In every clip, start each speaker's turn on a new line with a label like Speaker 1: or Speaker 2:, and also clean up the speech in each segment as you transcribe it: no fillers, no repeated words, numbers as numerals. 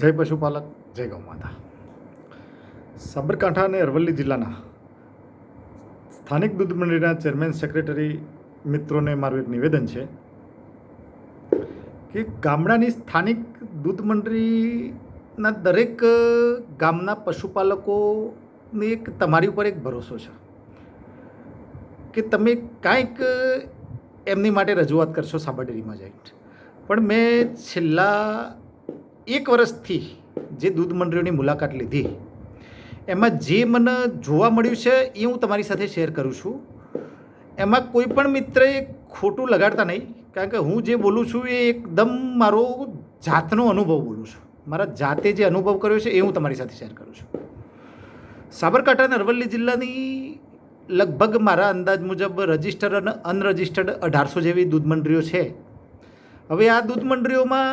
Speaker 1: જય પશુપાલક, જય ગૌ માતા. સાબરકાંઠા અને અરવલ્લી જિલ્લાના સ્થાનિક દૂધ મંડળીના ચેરમેન સેક્રેટરી મિત્રોને મારું એક નિવેદન છે કે ગામડાની સ્થાનિક દૂધ મંડળીના દરેક ગામના પશુપાલકોને એક તમારી ઉપર એક ભરોસો છે કે તમે કાંઈક એમની માટે રજૂઆત કરશો સાબર ડેરીમાં જઈને. પણ મેં છેલ્લા 1 વર્ષથી જે દૂધ મંડળીઓની મુલાકાત લીધી એમાં જે મને જોવા મળ્યું છે એ હું તમારી સાથે શેર કરું છું. એમાં કોઈ પણ મિત્રએ ખોટું લગાડતા નહીં, કારણ કે હું જે બોલું છું એ એકદમ મારો જાતનો અનુભવ બોલું છું. મારા જાતે જે અનુભવ કર્યો છે એ હું તમારી સાથે શેર કરું છું. સાબરકાંઠા અને અરવલ્લી જિલ્લાની લગભગ મારા અંદાજ મુજબ રજિસ્ટર્ડ અને અનરજિસ્ટર્ડ 1800 જેવી દૂધ મંડળીઓ છે. હવે આ દૂધ મંડળીઓમાં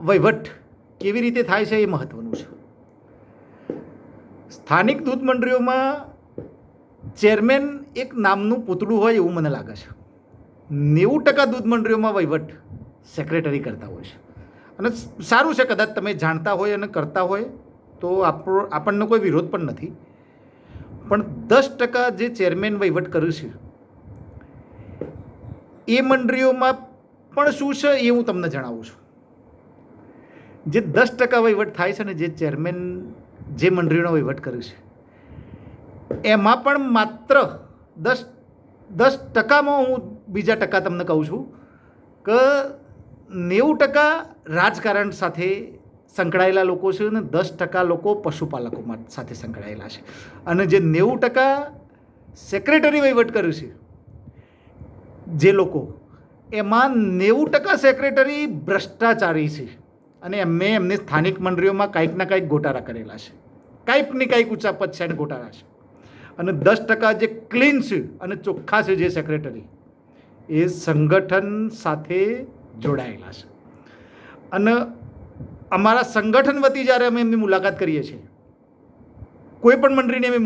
Speaker 1: વહીવટ કેવી રીતે થાય છે એ મહત્ત્વનું છે. સ્થાનિક દૂધ મંડળીઓમાં ચેરમેન એક નામનું પૂતળું હોય એવું મને લાગે છે. 90% દૂધ મંડળીઓમાં વહીવટ સેક્રેટરી કરતા હોય છે. અને સારું છે, કદાચ તમે જાણતા હોય અને કરતા હોય તો આપણને કોઈ વિરોધ પણ નથી. પણ 10% જે ચેરમેન વહીવટ કર્યું છે એ મંડળીઓમાં પણ શું છે એ હું તમને જણાવું છું. જે 10% વહીવટ થાય છે ને, જે ચેરમેન જે મંડળીનો વહીવટ કર્યું છે એમાં પણ માત્ર 10%માં હું બીજા ટકા તમને કહું છું કે 90% રાજકારણ સાથે સંકળાયેલા લોકો છે અને 10% લોકો પશુપાલકો સાથે સંકળાયેલા છે. અને જે 90% સેક્રેટરી વહીવટ કર્યું છે જે લોકો, એમાં 90% સેક્રેટરી ભ્રષ્ટાચારી છે અને મેં એમની સ્થાનિક મંડળીઓમાં કંઈક ના કંઈક ગોટાળા કરેલા છે, કંઈક ને કંઈક ઉચાપત છે અને ગોટાળા છે. અને 10% જે ક્લીન છે અને ચોખ્ખા છે જે સેક્રેટરી, એ સંગઠન સાથે જોડાયેલા છે. અને અમારા સંગઠન વતી જ્યારે અમે એમની મુલાકાત કરીએ છીએ, કોઈ પણ મંડળીની અમે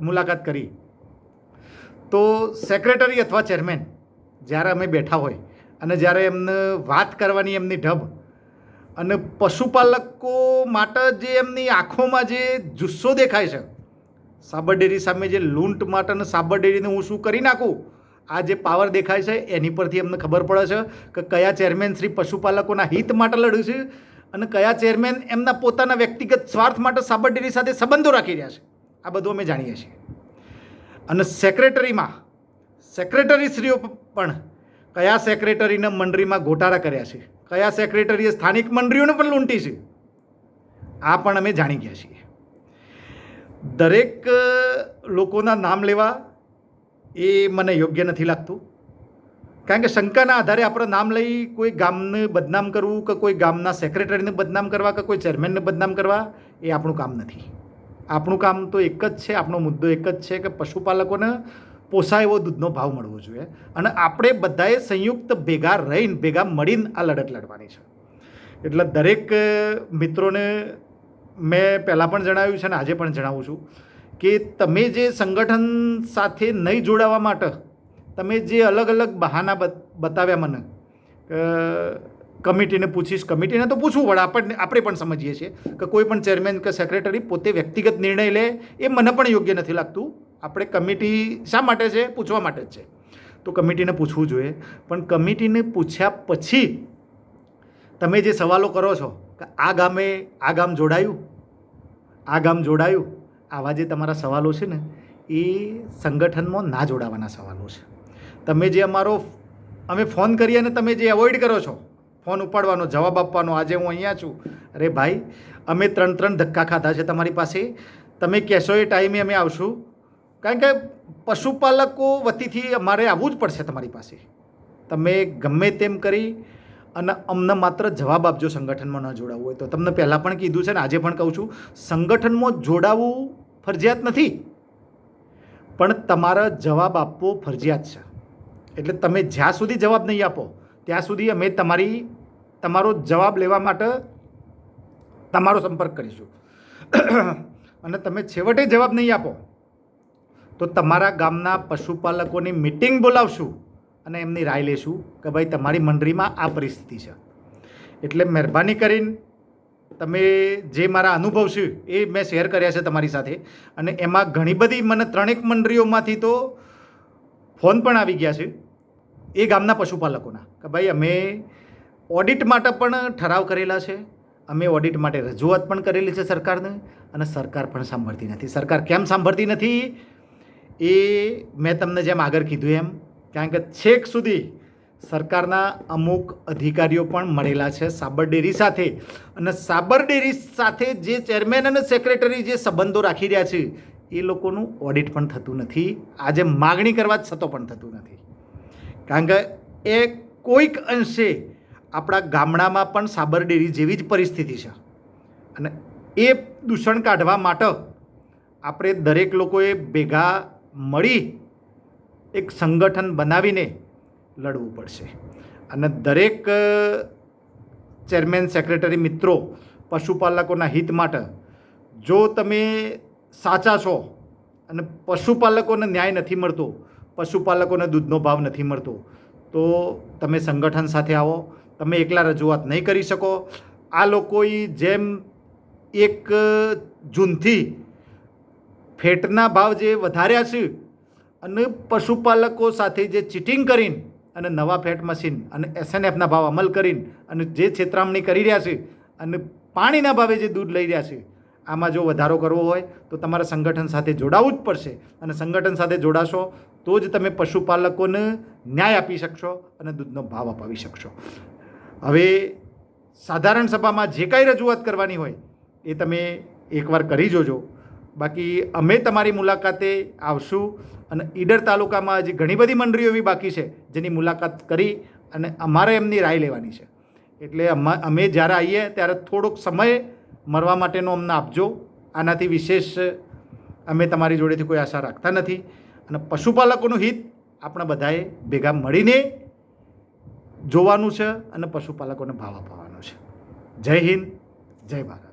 Speaker 1: મુલાકાત કરી તો સેક્રેટરી અથવા ચેરમેન જ્યારે અમે બેઠા હોય અને જ્યારે એમને વાત કરવાની એમની ઢબ અને પશુપાલકો માટે જે એમની આંખોમાં જે જુસ્સો દેખાય છે, સાબર ડેરી સામે જે લૂંટ માટે અને સાબર ડેરીને હું શું કરી નાખું, આ જે પાવર દેખાય છે એની પરથી અમને ખબર પડે છે કે કયા ચેરમેન શ્રી પશુપાલકોના હિત માટે લડ્યું છે અને કયા ચેરમેન એમના પોતાના વ્યક્તિગત સ્વાર્થ માટે સાબર ડેરી સાથે સંબંધો રાખી રહ્યા છે. આ બધું અમે જાણીએ છીએ. અને સેક્રેટરીશ્રીઓ પણ કયા સેક્રેટરીને મંડળીમાં ગોટાળા કર્યા છે, કયા સેક્રેટરીએ સ્થાનિક મંડળીઓને પણ લૂંટી છે, આ પણ અમે જાણી ગયા છીએ. દરેક લોકોના નામ લેવા એ મને યોગ્ય નથી લાગતું, કારણ કે શંકાના આધારે આપણે નામ લઈ કોઈ ગામને બદનામ કરવું કે કોઈ ગામના સેક્રેટરીને બદનામ કરવા કે કોઈ ચેરમેનને બદનામ કરવા એ આપણું કામ નથી. આપણું કામ તો એક જ છે, આપણો મુદ્દો એક જ છે કે પશુપાલકોને પોસાય એવો દૂધનો ભાવ મળવો જોઈએ. અને આપણે બધાએ સંયુક્ત ભેગા મળીને આ લડત લડવાની છે. એટલે દરેક મિત્રોને મેં પહેલાં પણ જણાવ્યું છે અને આજે પણ જણાવું છું કે તમે જે સંગઠન સાથે નહીં જોડાવા માટે તમે જે અલગ અલગ બહાના બતાવ્યા મને, કમિટીને પૂછીશ, કમિટીને તો પૂછવું પડે, આપણે પણ સમજીએ છીએ કે કોઈ પણ ચેરમેન કે સેક્રેટરી પોતે વ્યક્તિગત નિર્ણય લે એ મને પણ યોગ્ય નથી લાગતું. આપણે કમિટી શા માટે છે? પૂછવા માટે જ છે. તો કમિટીને પૂછવું જોઈએ. પણ કમિટીને પૂછ્યા પછી તમે જે સવાલો કરો છો કે આ ગામ જોડાયું, આવા જે તમારા સવાલો છે ને એ સંગઠનમાં ના જોડાવાના સવાલો છે. તમે જે અમે ફોન કરીએ અને તમે જે એવોઇડ કરો છો ફોન ઉપાડવાનો, જવાબ આપવાનો, આજે હું અહીંયા છું, અરે ભાઈ અમે 3 ધક્કા ખાધા છે તમારી પાસે, તમે કહેશો એ ટાઈમે અમે આવશું. કારણ કે પશુપાલકો વતીથી અમારે આવવું જ પડશે તમારી પાસે. તમે ગમે તેમ કરી અને અમને માત્ર જવાબ આપજો સંગઠનમાં ન જોડાવવું હોય તો. તમને પહેલાં પણ કીધું છે ને આજે પણ કહું છું, સંગઠનમાં જોડાવવું ફરજિયાત નથી, પણ તમારે જવાબ આપવો ફરજિયાત છે. એટલે તમે જ્યાં સુધી જવાબ નહીં આપો ત્યાં સુધી અમે તમારો જવાબ લેવા માટે તમારો સંપર્ક કરીશું. અને તમે છેવટે જવાબ નહીં આપો તો તમારા ગામના પશુપાલકોની મિટિંગ બોલાવશું અને એમની રાય લેશું કે ભાઈ તમારી મંડળીમાં આ પરિસ્થિતિ છે. એટલે મહેરબાની કરીને તમે જે મારા અનુભવ છે એ મેં શેર કર્યા છે તમારી સાથે, અને એમાં ઘણી બધી મને 3 મંડળીઓમાંથી તો ફોન પણ આવી ગયા છે એ ગામના પશુપાલકોના કે ભાઈ અમે ઓડિટ માટે પણ ઠરાવ કરેલા છે, અમે ઓડિટ માટે રજૂઆત પણ કરેલી છે સરકારને, અને સરકાર પણ સાંભળતી નથી. સરકાર કેમ સાંભળતી નથી એ મેં તમને જેમ આગળ કીધું એમ, કારણ કે છેક સુધી સરકારના અમુક અધિકારીઓ પણ મળેલા છે સાબર ડેરી સાથે, અને સાબર ડેરી સાથે જે ચેરમેન અને સેક્રેટરી જે સંબંધો રાખી રહ્યા છે એ લોકોનું ઓડિટ પણ થતું નથી. આજે માગણી કરવા છતાં પણ થતું નથી, કારણ કે એ કોઈક અંશે આપણા ગામડામાં પણ સાબર ડેરી જેવી જ પરિસ્થિતિ છે, અને એ દૂષણ કાઢવા માટે આપણે દરેક લોકોએ ભેગા મળી એક સંગઠન બનાવીને લડવું પડશે. અને દરેક ચેરમેન સેક્રેટરી મિત્રો પશુપાલકોના હિત માટે જો તમે સાચા છો અને પશુપાલકોને ન્યાય નથી મળતો, પશુપાલકોને દૂધનો ભાવ નથી મળતો, તો તમે સંગઠન સાથે આવો. તમે એકલા રજૂઆત નહીં કરી શકો. આ લોકોએ જેમ 1 જૂનથી ફેટના ભાવ જે વધાર્યા છે અને પશુપાલકો સાથે જે ચીટિંગ કરીને અને નવા ફેટ મશીન અને SNFના ભાવ અમલ કરીને અને જે છેતરામણી કરી રહ્યા છે અને પાણીના ભાવે જે દૂધ લઈ રહ્યા છે, આમાં જો વધારો કરવો હોય તો તમારે સંગઠન સાથે જોડાવવું જ પડશે. અને સંગઠન સાથે જોડાશો તો જ તમે પશુપાલકોને ન્યાય આપી શકશો અને દૂધનો ભાવ અપાવી શકશો. હવે સાધારણ સભામાં જે કાંઈ રજૂઆત કરવાની હોય એ તમે એકવાર કરી જોજો. બાકી અમે તમારી મુલાકાતે આવશું, અને ઈડર તાલુકામાં હજી ઘણી બધી મંડળીઓ એવી બાકી છે જેની મુલાકાત કરી અને અમારે એમની રાય લેવાની છે. એટલે અમે જ્યારે આવીએ ત્યારે થોડોક સમય મળવા માટેનો અમને આપજો. આનાથી વિશેષ અમે તમારી જોડેથી કોઈ આશા રાખતા નથી. અને પશુપાલકોનું હિત આપણે બધાએ ભેગા મળીને જોવાનું છે અને પશુપાલકોને ભાવ અપાવવાનો છે. જય હિન્દ, જય ભારત.